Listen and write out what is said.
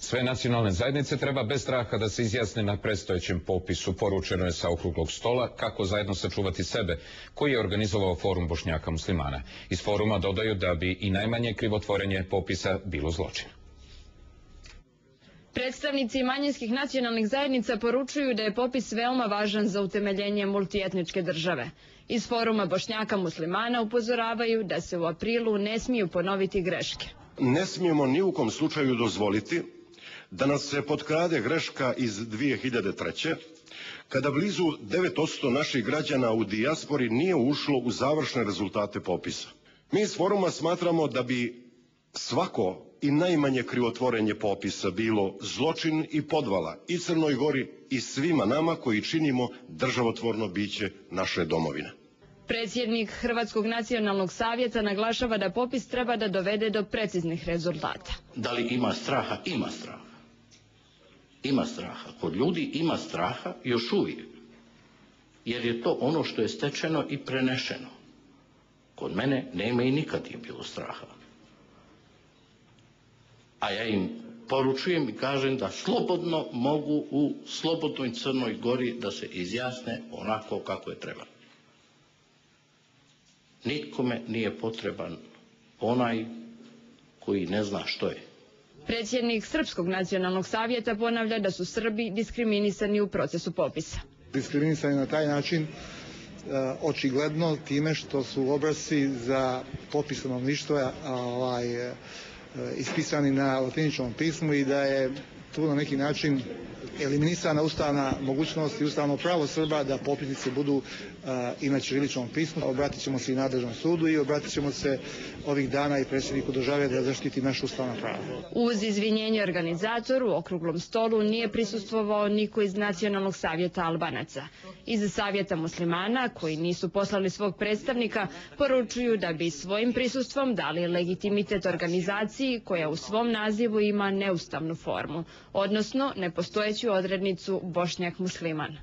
Sve nacionalne zajednice treba bez straha da se izjasne na predstojećem popisu, poručeno je sa okruglog stola kako zajedno sačuvati sebe, koji je organizovao Forum Bošnjaka muslimana. Iz foruma dodaju da bi i najmanje krivotvorenje popisa bilo zločin. Predstavnici manjinskih nacionalnih zajednica poručuju da je popis veoma važan za utemeljenje multietničke države. Iz Foruma Bošnjaka muslimana upozoravaju da se u aprilu ne smiju ponoviti greške. Ne smijemo ni u kom slučaju dozvoliti da nas se potkrade greška iz 2003. kada blizu 9% naših građana u dijaspori nije ušlo u završne rezultate popisa. Mi iz Foruma smatramo da bi svako i najmanje krivotvorenje popisa bilo zločin i podvala i Crnoj Gori i svima nama koji činimo državotvorno biće naše domovine. Predsjednik Hrvatskog nacionalnog savjeta naglašava da popis treba da dovede do preciznih rezultata. Da li ima straha? Ima straha. Ima straha. Kod ljudi ima straha još uvijek. Jer je to ono što je stečeno i prenešeno. Kod mene nema i nikad je bilo straha. A ja im poručujem i kažem da slobodno mogu u slobodnoj Crnoj Gori da se izjasne onako kako je treba. Nikome nije potreban onaj koji ne zna što je. Predsjednik Srpskog nacionalnog savjeta ponavlja da su Srbi diskriminisani u procesu popisa. Diskriminisani na taj način očigledno time što su obrasci za popis stanovništva ispisani na latiničnom pismu i da je tu na neki način eliminisana ustavna mogućnost i ustavno pravo Srba da popisnici budu i na ćiriličnom pismu. Obratit ćemo se i nadležnom sudu i obratit ćemo se ovih dana i predsjedniku države da zaštiti naše ustavna prava. Uz izvinjenje organizatoru, u okruglom stolu nije prisustvovao niko iz Nacionalnog savjeta Albanaca. Iz Savjeta muslimana, koji nisu poslali svog predstavnika, poručuju da bi svojim prisustvom dali legitimitet organizaciji koja u svom nazivu ima neustavnu formu, odnosno nepostojeću odrednicu Bošnjak musliman.